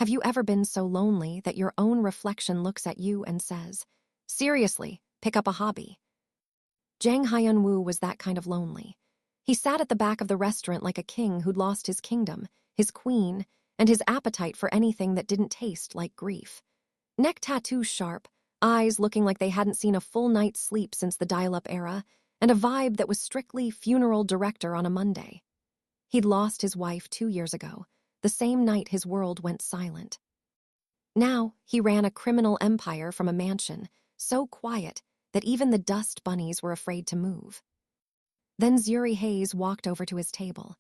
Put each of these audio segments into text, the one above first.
Have you ever been so lonely that your own reflection looks at you and says, "Seriously, pick up a hobby"? Jang Hyun-woo was that kind of lonely. He sat at the back of the restaurant like a king who'd lost his kingdom, his queen, and his appetite for anything that didn't taste like grief. Neck tattoos sharp, eyes looking like they hadn't seen a full night's sleep since the dial-up era, and a vibe that was strictly funeral director on a Monday. He'd lost his wife 2 years ago, the same night his world went silent. Now, he ran a criminal empire from a mansion, so quiet that even the dust bunnies were afraid to move. Then Zuri Hayes walked over to his table.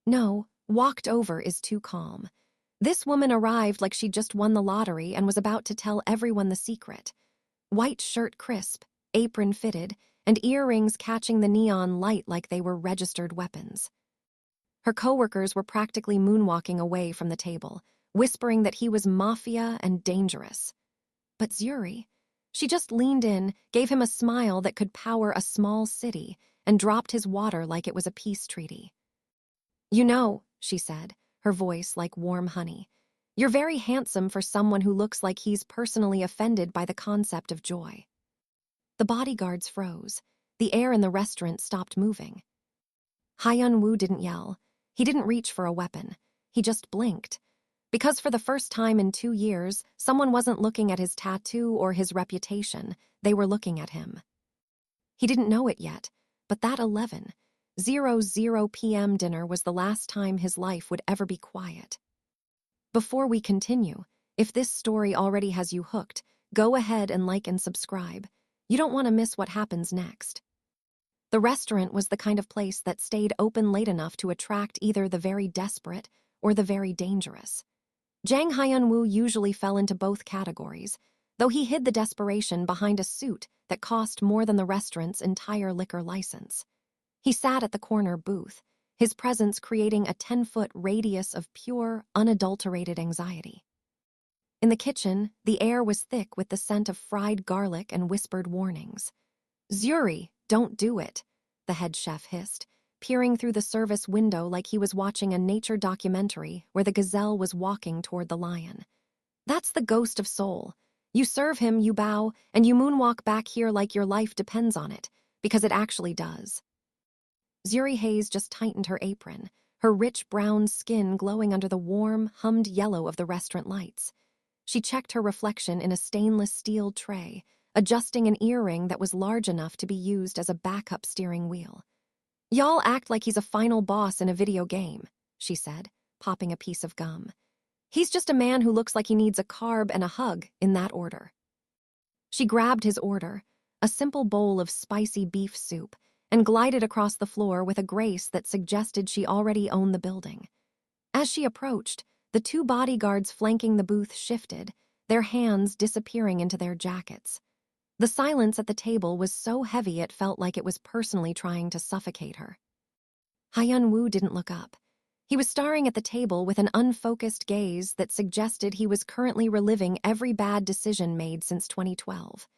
No, walked over is too calm. This woman arrived like she'd just won the lottery and was about to tell everyone the secret. White shirt crisp, apron fitted, and earrings catching the neon light like they were registered weapons. Her coworkers were practically moonwalking away from the table, whispering that he was mafia and dangerous. But Zuri, she just leaned in, gave him a smile that could power a small city, and dropped his water like it was a peace treaty. "You know," she said, her voice like warm honey, "you're very handsome for someone who looks like he's personally offended by the concept of joy." The bodyguards froze. The air in the restaurant stopped moving. Hyun-woo didn't yell. He didn't reach for a weapon. He just blinked. Because for the first time in 2 years, someone wasn't looking at his tattoo or his reputation. They were looking at him. He didn't know it yet, but that 11:00 p.m. dinner was the last time his life would ever be quiet. Before we continue, if this story already has you hooked, go ahead and like and subscribe. You don't want to miss what happens next. The restaurant was the kind of place that stayed open late enough to attract either the very desperate or the very dangerous. Jang Hyun-woo usually fell into both categories, though he hid the desperation behind a suit that cost more than the restaurant's entire liquor license. He sat at the corner booth, his presence creating a 10-foot radius of pure, unadulterated anxiety. In the kitchen, the air was thick with the scent of fried garlic and whispered warnings. "Zuri, don't do it," the head chef hissed, peering through the service window like he was watching a nature documentary where the gazelle was walking toward the lion. "That's the ghost of Seoul. You serve him, you bow, and you moonwalk back here like your life depends on it, because it actually does." Zuri Hayes just tightened her apron, her rich brown skin glowing under the warm, hummed yellow of the restaurant lights. She checked her reflection in a stainless steel tray, adjusting an earring that was large enough to be used as a backup steering wheel. "Y'all act like he's a final boss in a video game," she said, popping a piece of gum. "He's just a man who looks like he needs a carb and a hug in that order." She grabbed his order, a simple bowl of spicy beef soup, and glided across the floor with a grace that suggested she already owned the building. As she approached, the two bodyguards flanking the booth shifted, their hands disappearing into their jackets. The silence at the table was so heavy it felt like it was personally trying to suffocate her. Hyun-woo didn't look up. He was staring at the table with an unfocused gaze that suggested he was currently reliving every bad decision made since 2012.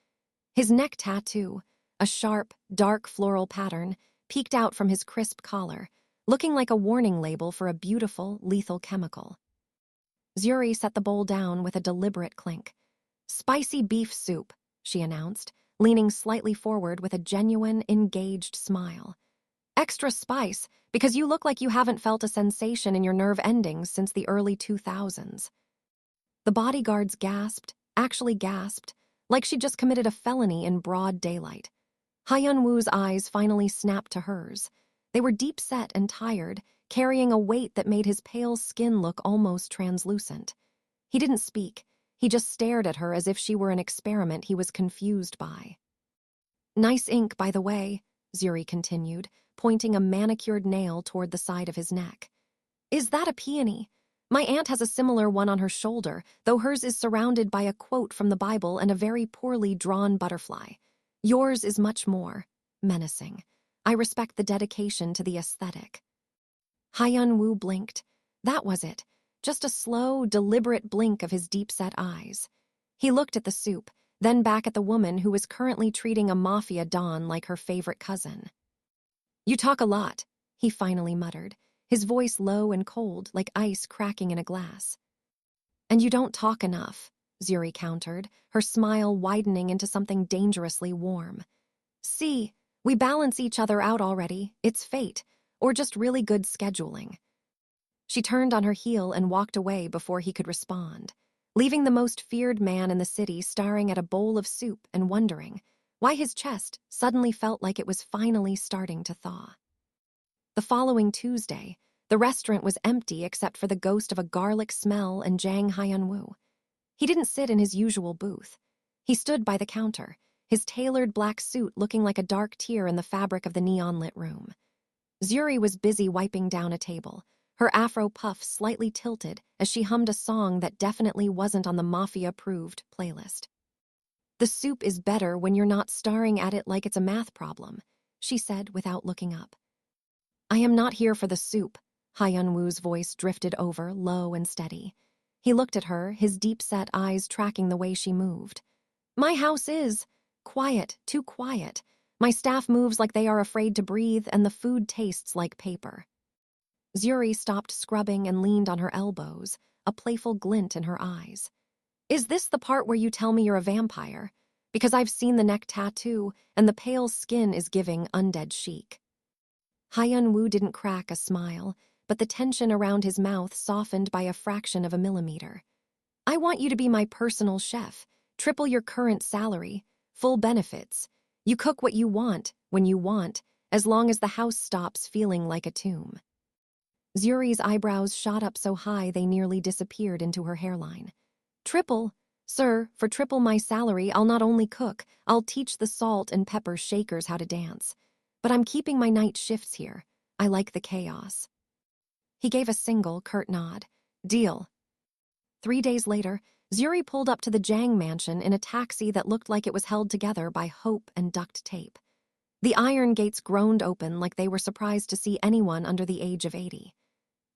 His neck tattoo, a sharp, dark floral pattern, peeked out from his crisp collar, looking like a warning label for a beautiful, lethal chemical. Zuri set the bowl down with a deliberate clink. "Spicy beef soup," she announced, leaning slightly forward with a genuine, engaged smile. "Extra spice, because you look like you haven't felt a sensation in your nerve endings since the early 2000s. The bodyguards gasped, actually gasped, like she'd just committed a felony in broad daylight. Hyun-woo's eyes finally snapped to hers. They were deep-set and tired, carrying a weight that made his pale skin look almost translucent. He didn't speak. He just stared at her as if she were an experiment he was confused by. "Nice ink, by the way," Zuri continued, pointing a manicured nail toward the side of his neck. "Is that a peony? My aunt has a similar one on her shoulder, though hers is surrounded by a quote from the Bible and a very poorly drawn butterfly. Yours is much more menacing. I respect the dedication to the aesthetic." Hyun-woo blinked. That was it. Just a slow, deliberate blink of his deep-set eyes. He looked at the soup, then back at the woman who was currently treating a Mafia Don like her favorite cousin. "You talk a lot," he finally muttered, his voice low and cold like ice cracking in a glass. And you don't talk enough, Zuri countered, her smile widening into something dangerously warm. See, we balance each other out already. It's fate, or just really good scheduling. She turned on her heel and walked away before he could respond, leaving the most feared man in the city staring at a bowl of soup and wondering why his chest suddenly felt like it was finally starting to thaw. The following Tuesday, the restaurant was empty except for the ghost of a garlic smell and Jang Hyun-woo. He didn't sit in his usual booth. He stood by the counter, his tailored black suit looking like a dark tear in the fabric of the neon-lit room. Zuri was busy wiping down a table, her afro puff slightly tilted as she hummed a song that definitely wasn't on the Mafia-approved playlist. The soup is better when you're not staring at it like it's a math problem, she said without looking up. I am not here for the soup, Hyun-woo's voice drifted over, low and steady. He looked at her, his deep-set eyes tracking the way she moved. My house is quiet, too quiet. My staff moves like they are afraid to breathe, and the food tastes like paper. Zuri stopped scrubbing and leaned on her elbows, a playful glint in her eyes. Is this the part where you tell me you're a vampire? Because I've seen the neck tattoo, and the pale skin is giving undead chic. Hyun-woo didn't crack a smile, but the tension around his mouth softened by a fraction of a millimeter. I want you to be my personal chef, triple your current salary, full benefits. You cook what you want, when you want, as long as the house stops feeling like a tomb. Zuri's eyebrows shot up so high they nearly disappeared into her hairline. Triple? Sir, for triple my salary, I'll not only cook, I'll teach the salt and pepper shakers how to dance. But I'm keeping my night shifts here. I like the chaos. He gave a single, curt nod. Deal. 3 days later, Zuri pulled up to the Jang mansion in a taxi that looked like it was held together by hope and duct tape. The iron gates groaned open like they were surprised to see anyone under the age of 80.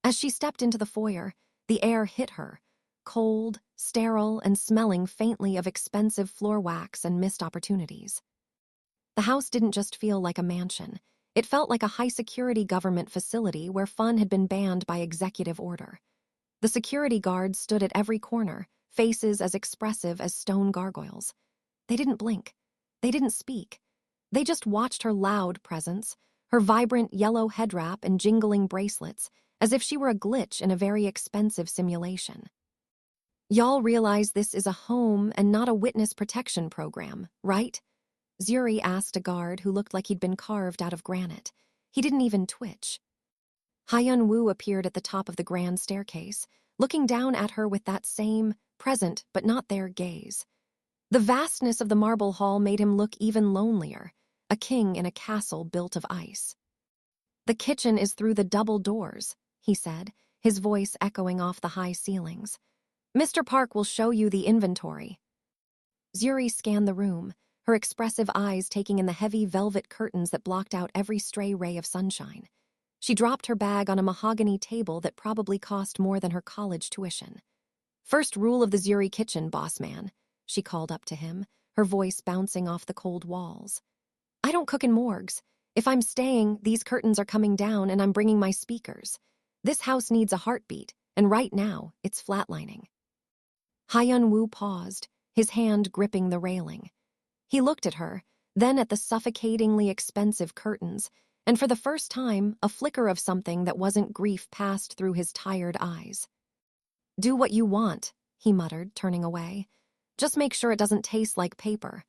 As she stepped into the foyer, the air hit her, cold, sterile, and smelling faintly of expensive floor wax and missed opportunities. The house didn't just feel like a mansion. It felt like a high-security government facility where fun had been banned by executive order. The security guards stood at every corner, faces as expressive as stone gargoyles. They didn't blink. They didn't speak. They just watched her loud presence, her vibrant yellow head wrap and jingling bracelets, as if she were a glitch in a very expensive simulation. Y'all realize this is a home and not a witness protection program, right? Zuri asked a guard who looked like he'd been carved out of granite. He didn't even twitch. Hyun-woo appeared at the top of the grand staircase, looking down at her with that same, present but not there gaze. The vastness of the marble hall made him look even lonelier, a king in a castle built of ice. The kitchen is through the double doors, he said, his voice echoing off the high ceilings. Mr. Park will show you the inventory. Zuri scanned the room, her expressive eyes taking in the heavy velvet curtains that blocked out every stray ray of sunshine. She dropped her bag on a mahogany table that probably cost more than her college tuition. First rule of the Zuri kitchen, boss man, she called up to him, her voice bouncing off the cold walls. I don't cook in morgues. If I'm staying, these curtains are coming down and I'm bringing my speakers. This house needs a heartbeat, and right now, it's flatlining. Hyun-woo paused, his hand gripping the railing. He looked at her, then at the suffocatingly expensive curtains, and for the first time, a flicker of something that wasn't grief passed through his tired eyes. Do what you want, he muttered, turning away. Just make sure it doesn't taste like paper.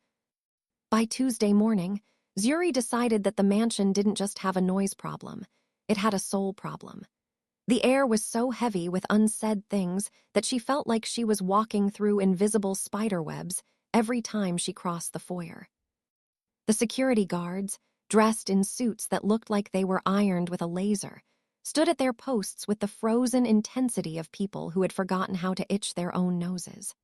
By Tuesday morning, Zuri decided that the mansion didn't just have a noise problem. It had a soul problem. The air was so heavy with unsaid things that she felt like she was walking through invisible spiderwebs every time she crossed the foyer. The security guards, dressed in suits that looked like they were ironed with a laser, stood at their posts with the frozen intensity of people who had forgotten how to itch their own noses.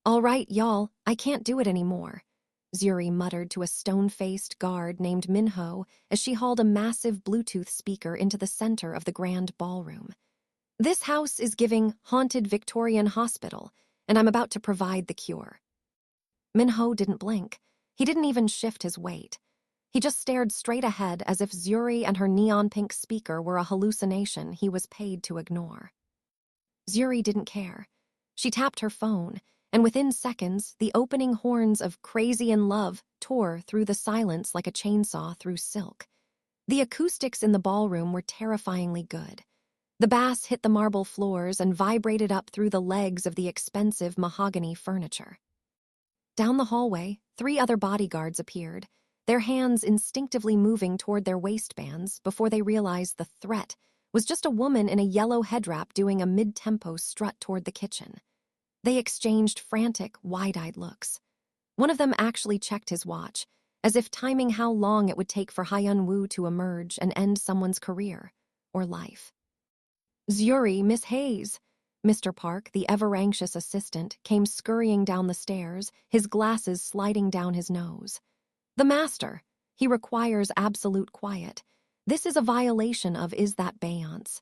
All right, y'all, I can't do it anymore, Zuri muttered to a stone-faced guard named Minho as she hauled a massive Bluetooth speaker into the center of the grand ballroom. This house is giving haunted Victorian hospital, and I'm about to provide the cure. Minho didn't blink. He didn't even shift his weight. He just stared straight ahead as if Zuri and her neon-pink speaker were a hallucination he was paid to ignore. Zuri didn't care. She tapped her phone, and within seconds, the opening horns of Crazy in Love tore through the silence like a chainsaw through silk. The acoustics in the ballroom were terrifyingly good. The bass hit the marble floors and vibrated up through the legs of the expensive mahogany furniture. Down the hallway, 3 other bodyguards appeared, their hands instinctively moving toward their waistbands before they realized the threat was just a woman in a yellow headwrap doing a mid-tempo strut toward the kitchen. They exchanged frantic, wide-eyed looks. One of them actually checked his watch, as if timing how long it would take for Hyun-woo to emerge and end someone's career or life. "Zuri, Miss Hayes." Mr. Park, the ever-anxious assistant, came scurrying down the stairs, his glasses sliding down his nose. "The master. He requires absolute quiet. This is a violation of Is That Beyonce."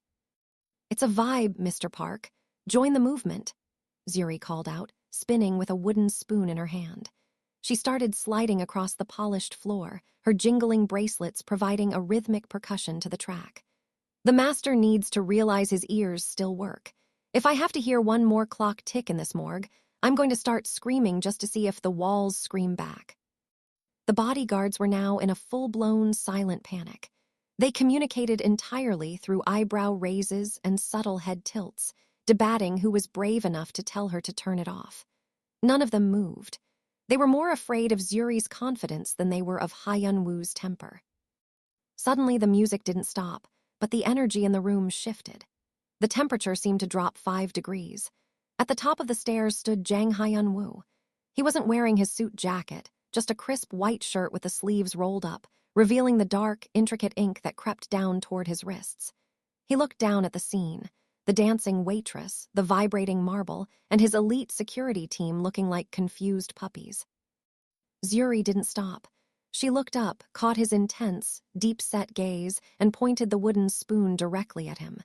"It's a vibe, Mr. Park. Join the movement," Zuri called out, spinning with a wooden spoon in her hand. She started sliding across the polished floor, her jingling bracelets providing a rhythmic percussion to the track. "The master needs to realize his ears still work. If I have to hear one more clock tick in this morgue, I'm going to start screaming just to see if the walls scream back." The bodyguards were now in a full-blown silent panic. They communicated entirely through eyebrow raises and subtle head tilts, debating who was brave enough to tell her to turn it off. None of them moved. They were more afraid of Zuri's confidence than they were of Hyun-woo's temper. Suddenly the music didn't stop, but the energy in the room shifted. The temperature seemed to drop 5 degrees. At the top of the stairs stood Jang Hyun-woo. He wasn't wearing his suit jacket, just a crisp white shirt with the sleeves rolled up, revealing the dark, intricate ink that crept down toward his wrists. He looked down at the scene, the dancing waitress, the vibrating marble, and his elite security team looking like confused puppies. Zuri didn't stop. She looked up, caught his intense, deep-set gaze, and pointed the wooden spoon directly at him.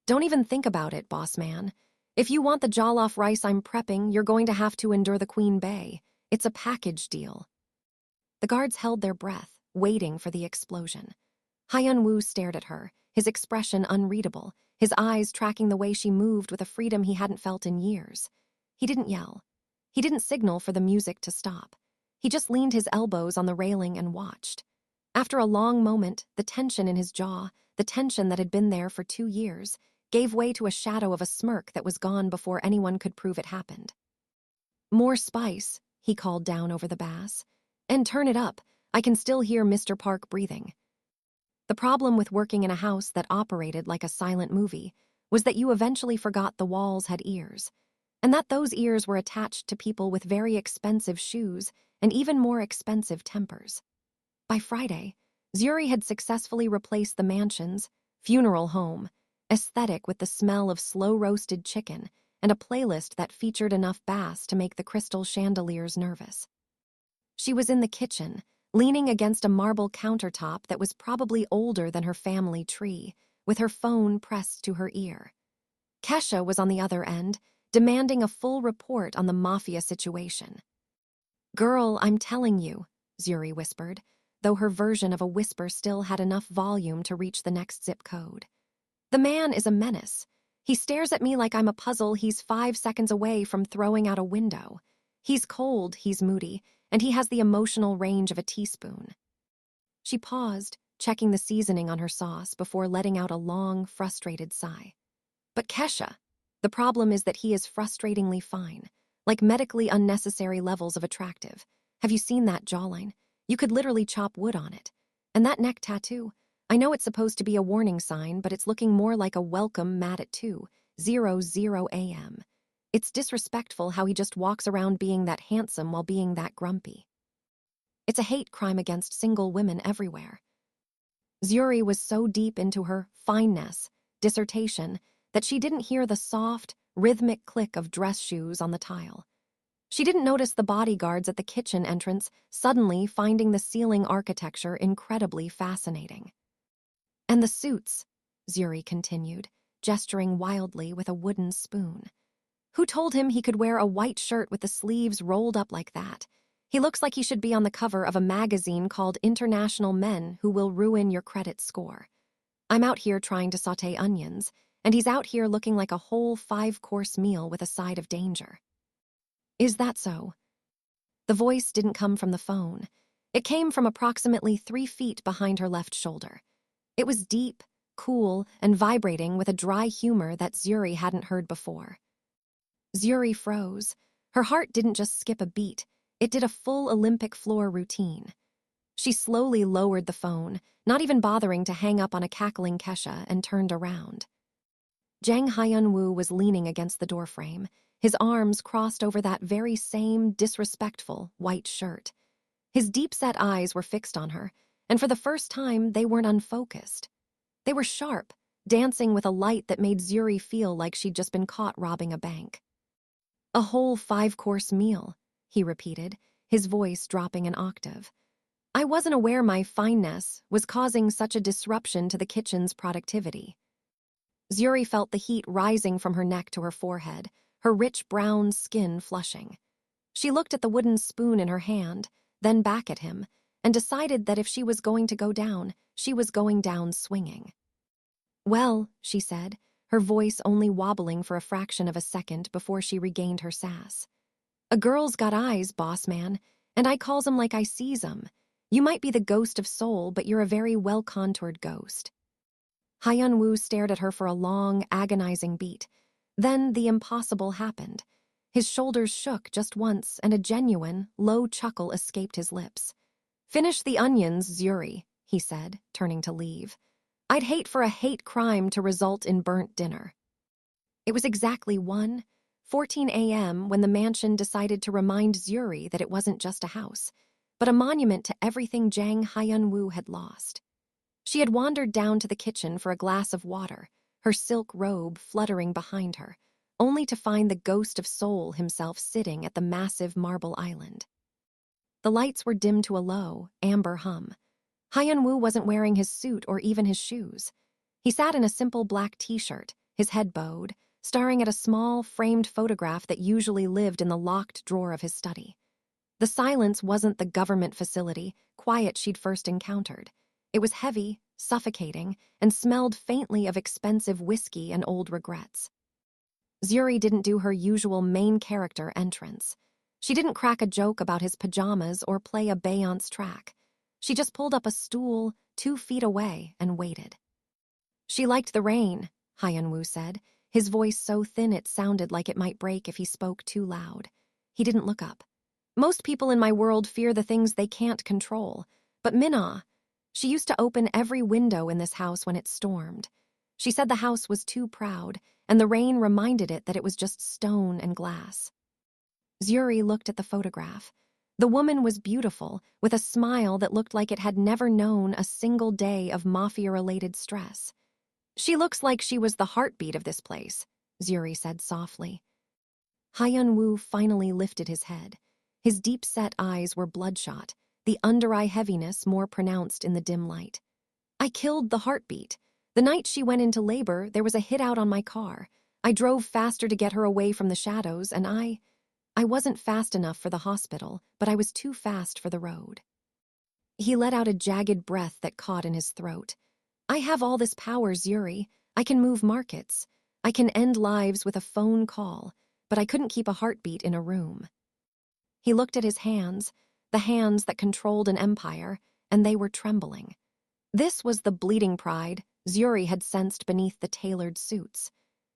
"Don't even think about it, boss man. If you want the jollof rice I'm prepping, you're going to have to endure the Queen Bey. It's a package deal." The guards held their breath, waiting for the explosion. Hyun-woo stared at her, his expression unreadable, his eyes tracking the way she moved with a freedom he hadn't felt in years. He didn't yell. He didn't signal for the music to stop. He just leaned his elbows on the railing and watched. After a long moment, the tension in his jaw, the tension that had been there for 2 years, gave way to a shadow of a smirk that was gone before anyone could prove it happened. "More spice," he called down over the bass. "And turn it up. I can still hear Mr. Park breathing." The problem with working in a house that operated like a silent movie was that you eventually forgot the walls had ears, and that those ears were attached to people with very expensive shoes and even more expensive tempers. By Friday, Zuri had successfully replaced the mansion's funeral home aesthetic with the smell of slow-roasted chicken and a playlist that featured enough bass to make the crystal chandeliers nervous. She was in the kitchen, leaning against a marble countertop that was probably older than her family tree, with her phone pressed to her ear. Kesha was on the other end, demanding a full report on the mafia situation. "Girl, I'm telling you," Zuri whispered, though her version of a whisper still had enough volume to reach the next zip code. "The man is a menace. He stares at me like I'm a puzzle he's 5 seconds away from throwing out a window. He's cold, he's moody, and he has the emotional range of a teaspoon." She paused, checking the seasoning on her sauce before letting out a long, frustrated sigh. "But Kesha, the problem is that he is frustratingly fine, like medically unnecessary levels of attractive. Have you seen that jawline? You could literally chop wood on it. And that neck tattoo? I know it's supposed to be a warning sign, but it's looking more like a welcome mat at 2:00 a.m. It's disrespectful how he just walks around being that handsome while being that grumpy. It's a hate crime against single women everywhere." Zuri was so deep into her fineness dissertation that she didn't hear the soft, rhythmic click of dress shoes on the tile. She didn't notice the bodyguards at the kitchen entrance suddenly finding the ceiling architecture incredibly fascinating. "And the suits," Zuri continued, gesturing wildly with a wooden spoon. "Who told him he could wear a white shirt with the sleeves rolled up like that? He looks like he should be on the cover of a magazine called International Men Who Will Ruin Your Credit Score. I'm out here trying to sauté onions, and he's out here looking like a whole 5-course meal with a side of danger. Is that so? The voice didn't come from the phone. It came from approximately 3 feet behind her left shoulder. It was deep, cool, and vibrating with a dry humor that Zuri hadn't heard before. Zuri froze. Her heart didn't just skip a beat, it did a full Olympic floor routine. She slowly lowered the phone, not even bothering to hang up on a cackling Kesha, and turned around. Jang Hyun-woo was leaning against the doorframe, his arms crossed over that very same disrespectful white shirt. His deep-set eyes were fixed on her, and for the first time they weren't unfocused. They were sharp, dancing with a light that made Zuri feel like she'd just been caught robbing a bank. "A whole 5-course meal," he repeated, his voice dropping an octave. "I wasn't aware my fineness was causing such a disruption to the kitchen's productivity." Zuri felt the heat rising from her neck to her forehead, her rich brown skin flushing. She looked at the wooden spoon in her hand, then back at him, and decided that if she was going to go down, she was going down swinging. "Well," she said, her voice only wobbling for a fraction of a second before she regained her sass. "A girl's got eyes, boss man, and I calls 'em like I sees 'em. You might be the ghost of soul, but you're a very well-contoured ghost." Hyun-woo stared at her for a long, agonizing beat. Then the impossible happened. His shoulders shook just once, and a genuine, low chuckle escaped his lips. "Finish the onions, Zuri," he said, turning to leave. "I'd hate for a hate crime to result in burnt dinner." It was exactly 1:14 a.m. when the mansion decided to remind Zuri that it wasn't just a house, but a monument to everything Jang Hyun-woo had lost. She had wandered down to the kitchen for a glass of water, her silk robe fluttering behind her, only to find the ghost of Soul himself sitting at the massive marble island. The lights were dimmed to a low, amber hum. Hyun-woo wasn't wearing his suit or even his shoes. He sat in a simple black t-shirt, his head bowed, staring at a small, framed photograph that usually lived in the locked drawer of his study. The silence wasn't the government facility, quiet she'd first encountered. It was heavy, suffocating, and smelled faintly of expensive whiskey and old regrets. Zuri didn't do her usual main character entrance. She didn't crack a joke about his pajamas or play a Beyonce track. She just pulled up a stool 2 feet away and waited. "She liked the rain," Hyun-woo said, his voice so thin it sounded like it might break if he spoke too loud. He didn't look up. "Most people in my world fear the things they can't control, but Minna, she used to open every window in this house when it stormed. She said the house was too proud, and the rain reminded it that it was just stone and glass." Zuri looked at the photograph. The woman was beautiful, with a smile that looked like it had never known a single day of mafia-related stress. "She looks like she was the heartbeat of this place," Zuri said softly. Hyun-woo finally lifted his head. His deep-set eyes were bloodshot, the under-eye heaviness more pronounced in the dim light. "I killed the heartbeat. The night she went into labor, there was a hit out on my car. I drove faster to get her away from the shadows, and I wasn't fast enough for the hospital, but I was too fast for the road." He let out a jagged breath that caught in his throat. "I have all this power, Zuri. I can move markets. I can end lives with a phone call, but I couldn't keep a heartbeat in a room." He looked at his hands, the hands that controlled an empire, and they were trembling. This was the bleeding pride Zuri had sensed beneath the tailored suits.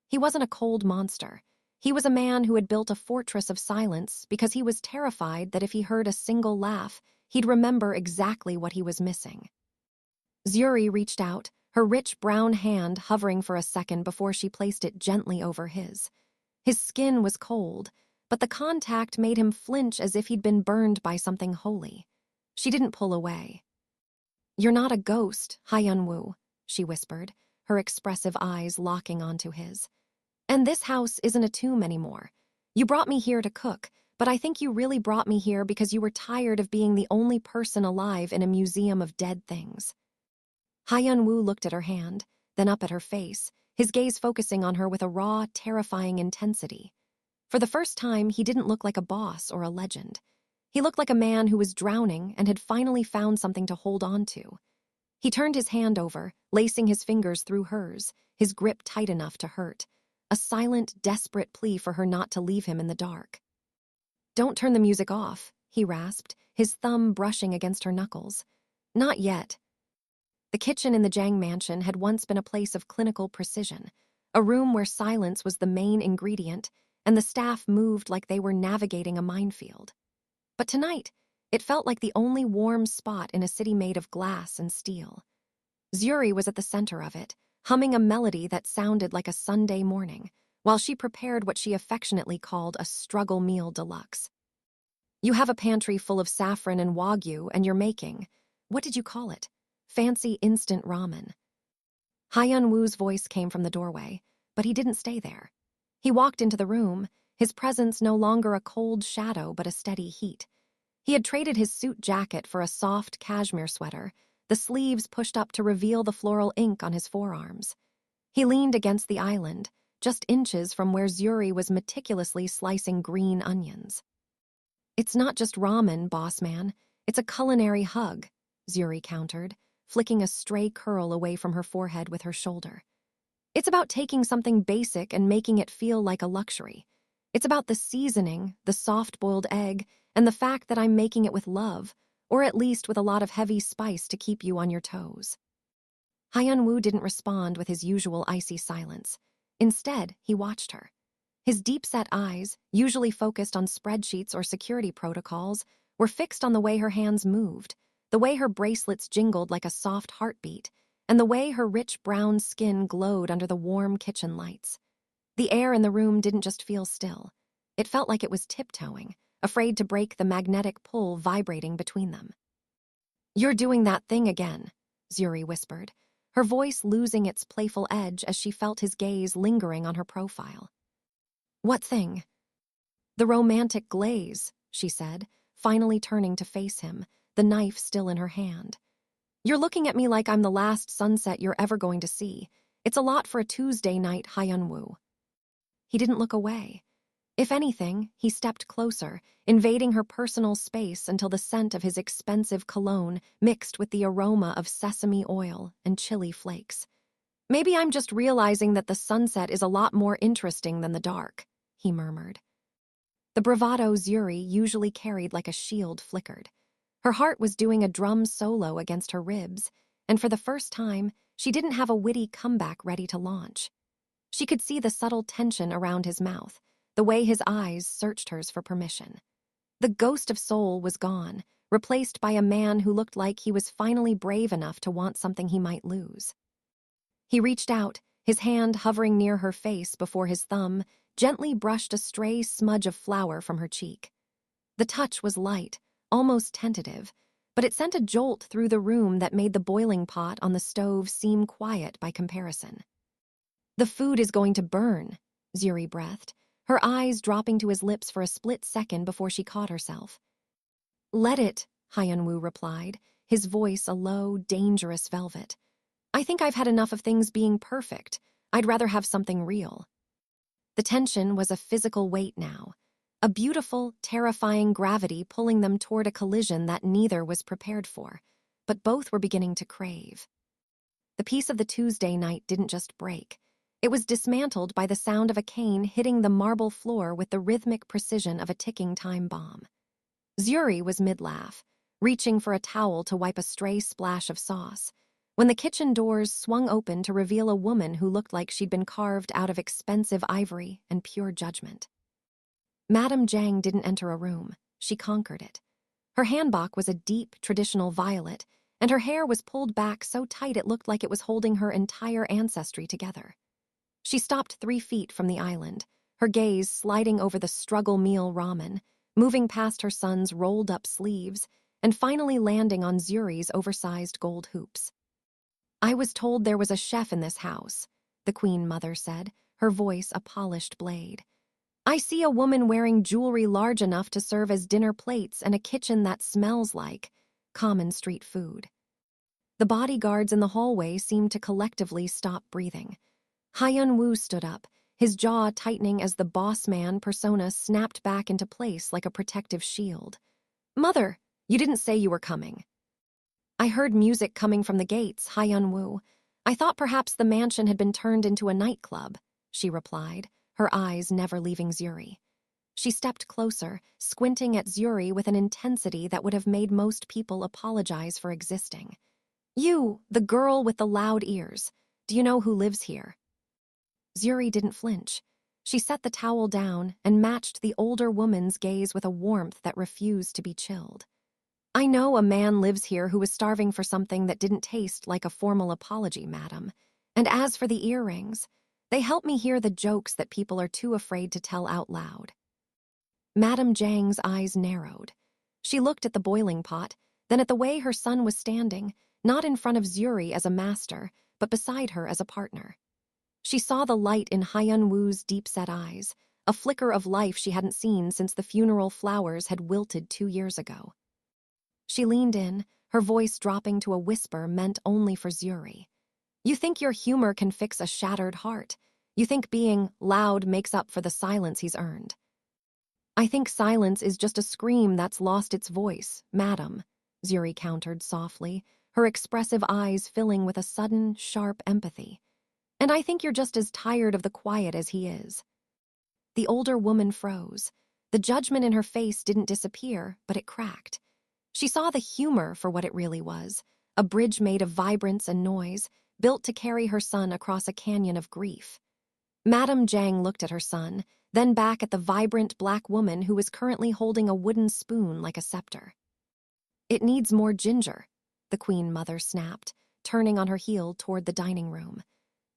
He wasn't a cold monster. He was a man who had built a fortress of silence because he was terrified that if he heard a single laugh, he'd remember exactly what he was missing. Zuri reached out, her rich brown hand hovering for a second before she placed it gently over his. His skin was cold, but the contact made him flinch as if he'd been burned by something holy. She didn't pull away. "You're not a ghost, Hyun-woo," she whispered, her expressive eyes locking onto his. "And this house isn't a tomb anymore. You brought me here to cook, but I think you really brought me here because you were tired of being the only person alive in a museum of dead things." Hyun-woo looked at her hand, then up at her face, his gaze focusing on her with a raw, terrifying intensity. For the first time, he didn't look like a boss or a legend. He looked like a man who was drowning and had finally found something to hold on to. He turned his hand over, lacing his fingers through hers, his grip tight enough to hurt. A silent, desperate plea for her not to leave him in the dark. "Don't turn the music off," he rasped, his thumb brushing against her knuckles. "Not yet." The kitchen in the Jang mansion had once been a place of clinical precision, a room where silence was the main ingredient, and the staff moved like they were navigating a minefield. But tonight, it felt like the only warm spot in a city made of glass and steel. Zuri was at the center of it, humming a melody that sounded like a Sunday morning, while she prepared what she affectionately called a struggle meal deluxe. "You have a pantry full of saffron and wagyu, and you're making, what did you call it? Fancy instant ramen." Hyun-woo's voice came from the doorway, but he didn't stay there. He walked into the room, his presence no longer a cold shadow but a steady heat. He had traded his suit jacket for a soft cashmere sweater, the sleeves pushed up to reveal the floral ink on his forearms. He leaned against the island, just inches from where Zuri was meticulously slicing green onions. "It's not just ramen, boss man. It's a culinary hug," Zuri countered, flicking a stray curl away from her forehead with her shoulder. "It's about taking something basic and making it feel like a luxury. It's about the seasoning, the soft-boiled egg, and the fact that I'm making it with love, or at least with a lot of heavy spice to keep you on your toes." Hyun-woo didn't respond with his usual icy silence. Instead, he watched her. His deep-set eyes, usually focused on spreadsheets or security protocols, were fixed on the way her hands moved, the way her bracelets jingled like a soft heartbeat, and the way her rich brown skin glowed under the warm kitchen lights. The air in the room didn't just feel still. It felt like it was tiptoeing, afraid to break the magnetic pull vibrating between them. "You're doing that thing again," Zuri whispered, her voice losing its playful edge as she felt his gaze lingering on her profile. "What thing?" "The romantic glaze," she said, finally turning to face him, the knife still in her hand. "You're looking at me like I'm the last sunset you're ever going to see. It's a lot for a Tuesday night, Hyun-woo." He didn't look away. If anything, he stepped closer, invading her personal space until the scent of his expensive cologne mixed with the aroma of sesame oil and chili flakes. "Maybe I'm just realizing that the sunset is a lot more interesting than the dark," he murmured. The bravado Zuri usually carried like a shield flickered. Her heart was doing a drum solo against her ribs, and for the first time, she didn't have a witty comeback ready to launch. She could see the subtle tension around his mouth, the way his eyes searched hers for permission. The ghost of soul was gone, replaced by a man who looked like he was finally brave enough to want something he might lose. He reached out, his hand hovering near her face before his thumb gently brushed a stray smudge of flour from her cheek. The touch was light, almost tentative, but it sent a jolt through the room that made the boiling pot on the stove seem quiet by comparison. "The food is going to burn," Zuri breathed, her eyes dropping to his lips for a split second before she caught herself. "Let it," Hyun-woo replied, his voice a low, dangerous velvet. "I think I've had enough of things being perfect. I'd rather have something real." The tension was a physical weight now, a beautiful, terrifying gravity pulling them toward a collision that neither was prepared for, but both were beginning to crave. The peace of the Tuesday night didn't just break. It was dismantled by the sound of a cane hitting the marble floor with the rhythmic precision of a ticking time bomb. Zuri was mid-laugh, reaching for a towel to wipe a stray splash of sauce, when the kitchen doors swung open to reveal a woman who looked like she'd been carved out of expensive ivory and pure judgment. Madame Jang didn't enter a room, she conquered it. Her hanbok was a deep, traditional violet, and her hair was pulled back so tight it looked like it was holding her entire ancestry together. She stopped 3 feet from the island, her gaze sliding over the struggle meal ramen, moving past her son's rolled-up sleeves, and finally landing on Zuri's oversized gold hoops. "I was told there was a chef in this house," the Queen Mother said, her voice a polished blade. "I see a woman wearing jewelry large enough to serve as dinner plates and a kitchen that smells like common street food." The bodyguards in the hallway seemed to collectively stop breathing. Hyun-woo stood up, his jaw tightening as the boss man persona snapped back into place like a protective shield. "Mother, you didn't say you were coming." I heard music coming from the gates, Hyun-woo. I thought perhaps the mansion had been turned into a nightclub, she replied, her eyes never leaving Zuri. She stepped closer, squinting at Zuri with an intensity that would have made most people apologize for existing. You, the girl with the loud ears, do you know who lives here? Zuri didn't flinch. She set the towel down and matched the older woman's gaze with a warmth that refused to be chilled. I know a man lives here who is starving for something that didn't taste like a formal apology, madam. And as for the earrings, they help me hear the jokes that people are too afraid to tell out loud. Madame Jang's eyes narrowed. She looked at the boiling pot, then at the way her son was standing, not in front of Zuri as a master, but beside her as a partner. She saw the light in Hyun-woo's deep-set eyes, a flicker of life she hadn't seen since the funeral flowers had wilted 2 years ago. She leaned in, her voice dropping to a whisper meant only for Zuri. You think your humor can fix a shattered heart. You think being loud makes up for the silence he's earned. I think silence is just a scream that's lost its voice, madam, Zuri countered softly, her expressive eyes filling with a sudden, sharp empathy. And I think you're just as tired of the quiet as he is. The older woman froze. The judgment in her face didn't disappear, but it cracked. She saw the humor for what it really was, a bridge made of vibrance and noise, built to carry her son across a canyon of grief. Madame Jang looked at her son, then back at the vibrant black woman who was currently holding a wooden spoon like a scepter. It needs more ginger, the Queen Mother snapped, turning on her heel toward the dining room.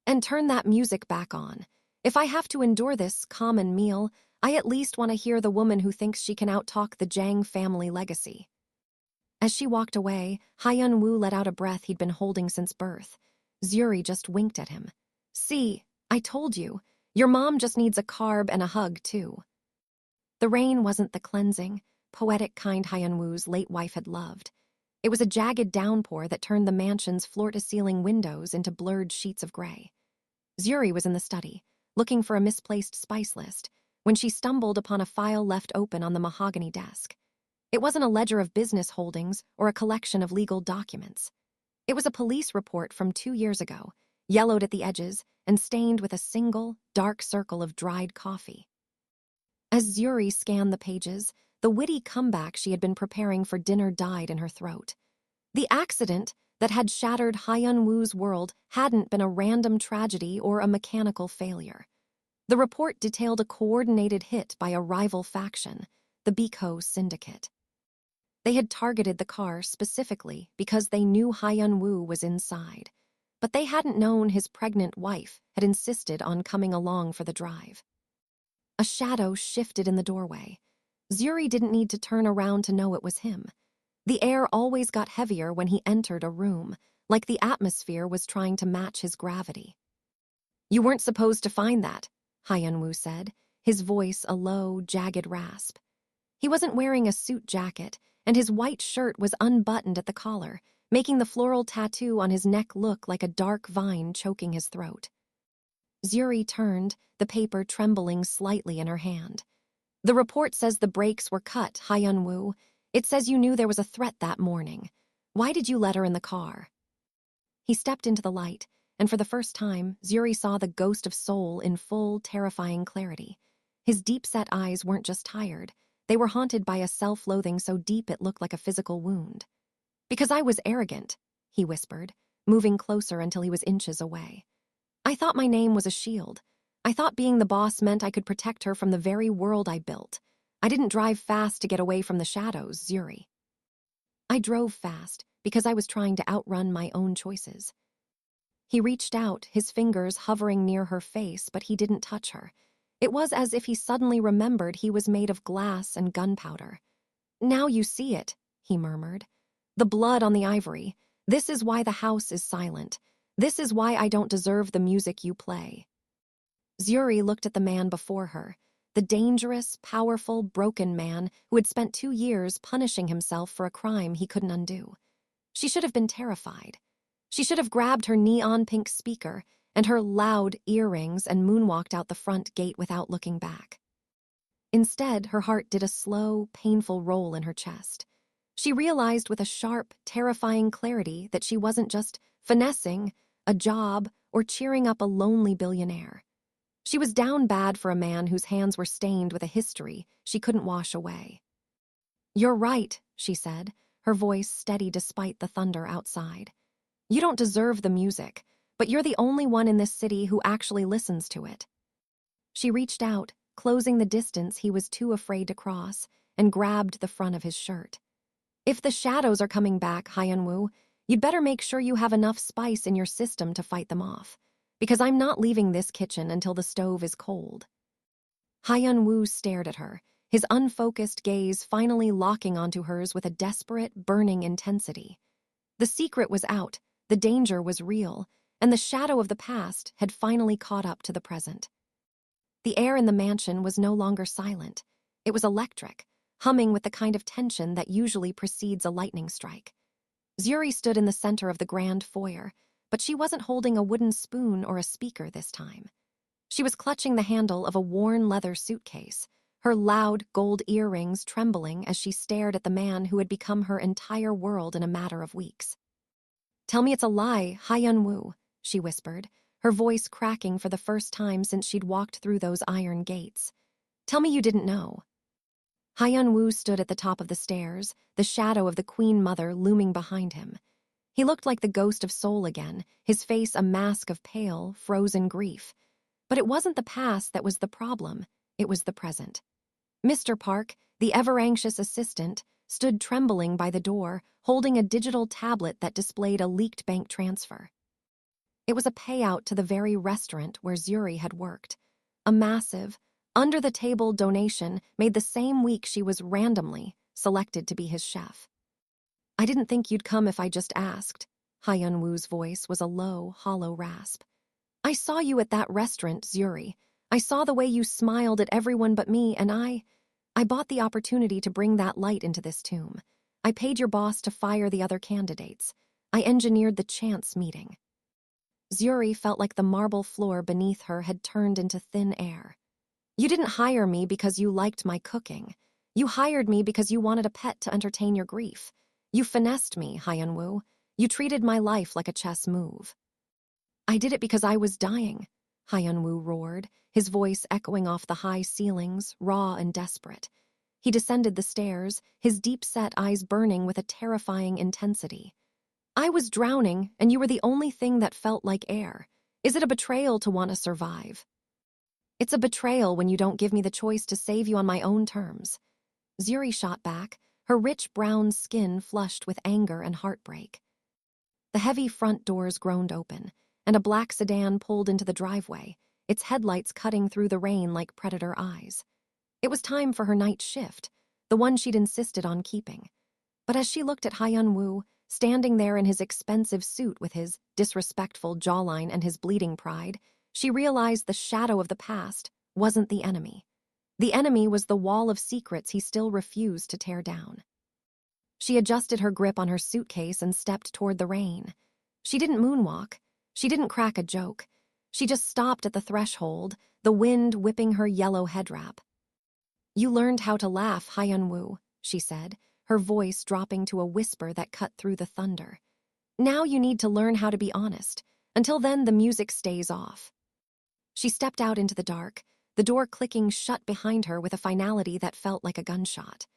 And turn that music back on. If I have to endure this common meal, I at least want to hear the woman who thinks she can outtalk the Jang family legacy. As she walked away, Hyun-woo let out a breath he'd been holding since birth. Zuri just winked at him. See, I told you. Your mom just needs a carb and a hug, too. The rain wasn't the cleansing, poetic kind Hyun-woo's late wife had loved. It was a jagged downpour that turned the mansion's floor-to-ceiling windows into blurred sheets of gray. Zuri was in the study, looking for a misplaced spice list, when she stumbled upon a file left open on the mahogany desk. It wasn't a ledger of business holdings or a collection of legal documents. It was a police report from 2 years ago, yellowed at the edges and stained with a single, dark circle of dried coffee. As Zuri scanned the pages, the witty comeback she had been preparing for dinner died in her throat. The accident that had shattered Hyun-woo's world hadn't been a random tragedy or a mechanical failure. The report detailed a coordinated hit by a rival faction, the Biko Syndicate. They had targeted the car specifically because they knew Hyun-woo was inside, but they hadn't known his pregnant wife had insisted on coming along for the drive. A shadow shifted in the doorway. Zuri didn't need to turn around to know it was him. The air always got heavier when he entered a room, like the atmosphere was trying to match his gravity. You weren't supposed to find that, Hyun-woo said, his voice a low, jagged rasp. He wasn't wearing a suit jacket, and his white shirt was unbuttoned at the collar, making the floral tattoo on his neck look like a dark vine choking his throat. Zuri turned, the paper trembling slightly in her hand. The report says the brakes were cut, Hyun-woo. It says you knew there was a threat that morning. Why did you let her in the car? He stepped into the light, and for the first time, Zuri saw the ghost of soul in full, terrifying clarity. His deep-set eyes weren't just tired. They were haunted by a self-loathing so deep it looked like a physical wound. Because I was arrogant, he whispered, moving closer until he was inches away. I thought my name was a shield. I thought being the boss meant I could protect her from the very world I built. I didn't drive fast to get away from the shadows, Zuri. I drove fast because I was trying to outrun my own choices. He reached out, his fingers hovering near her face, but he didn't touch her. It was as if he suddenly remembered he was made of glass and gunpowder. Now you see it, he murmured. The blood on the ivory. This is why the house is silent. This is why I don't deserve the music you play. Zuri looked at the man before her, the dangerous, powerful, broken man who had spent 2 years punishing himself for a crime he couldn't undo. She should have been terrified. She should have grabbed her neon pink speaker and her loud earrings and moonwalked out the front gate without looking back. Instead, her heart did a slow, painful roll in her chest. She realized with a sharp, terrifying clarity that she wasn't just finessing a job or cheering up a lonely billionaire. She was down bad for a man whose hands were stained with a history she couldn't wash away. "You're right," she said, her voice steady despite the thunder outside. "You don't deserve the music, but you're the only one in this city who actually listens to it." She reached out, closing the distance he was too afraid to cross, and grabbed the front of his shirt. "If the shadows are coming back, Hyunwoo, you'd better make sure you have enough spice in your system to fight them off, because I'm not leaving this kitchen until the stove is cold." Hyunwoo stared at her, his unfocused gaze finally locking onto hers with a desperate, burning intensity. The secret was out, the danger was real, and the shadow of the past had finally caught up to the present. The air in the mansion was no longer silent. It was electric, humming with the kind of tension that usually precedes a lightning strike. Zuri stood in the center of the grand foyer, but she wasn't holding a wooden spoon or a speaker this time. She was clutching the handle of a worn leather suitcase, her loud gold earrings trembling as she stared at the man who had become her entire world in a matter of weeks. "Tell me it's a lie, Hyunwoo," she whispered, her voice cracking for the first time since she'd walked through those iron gates. "Tell me you didn't know." Hyunwoo stood at the top of the stairs, the shadow of the Queen Mother looming behind him. He looked like the ghost of Seoul again, his face a mask of pale, frozen grief. But it wasn't the past that was the problem, it was the present. Mr. Park, the ever-anxious assistant, stood trembling by the door, holding a digital tablet that displayed a leaked bank transfer. It was a payout to the very restaurant where Zuri had worked. A massive, under-the-table donation made the same week she was randomly selected to be his chef. "I didn't think you'd come if I just asked." Hyunwoo's voice was a low, hollow rasp. "I saw you at that restaurant, Zuri. I saw the way you smiled at everyone but me, and I bought the opportunity to bring that light into this tomb. I paid your boss to fire the other candidates. I engineered the chance meeting." Zuri felt like the marble floor beneath her had turned into thin air. "You didn't hire me because you liked my cooking. You hired me because you wanted a pet to entertain your grief. You finessed me, Hyunwoo. You treated my life like a chess move." "I did it because I was dying," Hyunwoo roared, his voice echoing off the high ceilings, raw and desperate. He descended the stairs, his deep-set eyes burning with a terrifying intensity. "I was drowning, and you were the only thing that felt like air. Is it a betrayal to want to survive?" "It's a betrayal when you don't give me the choice to save you on my own terms." Zuri shot back, her rich brown skin flushed with anger and heartbreak. The heavy front doors groaned open, and a black sedan pulled into the driveway, its headlights cutting through the rain like predator eyes. It was time for her night shift, the one she'd insisted on keeping. But as she looked at Hyunwoo, standing there in his expensive suit with his disrespectful jawline and his bleeding pride, she realized the shadow of the past wasn't the enemy. The enemy was the wall of secrets he still refused to tear down. She adjusted her grip on her suitcase and stepped toward the rain. She didn't moonwalk. She didn't crack a joke. She just stopped at the threshold, the wind whipping her yellow head wrap. "You learned how to laugh, Hyunwoo," she said, her voice dropping to a whisper that cut through the thunder. "Now you need to learn how to be honest. Until then, the music stays off." She stepped out into the dark, the door clicking shut behind her with a finality that felt like a gunshot.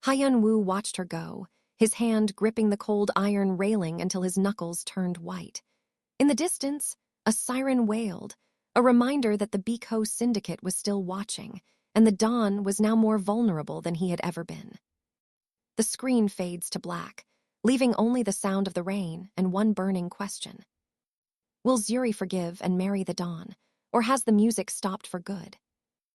Hyunwoo watched her go, his hand gripping the cold iron railing until his knuckles turned white. In the distance, a siren wailed, a reminder that the Biko syndicate was still watching, and the Don was now more vulnerable than he had ever been. The screen fades to black, leaving only the sound of the rain and one burning question. Will Zuri forgive and marry the Don, or has the music stopped for good?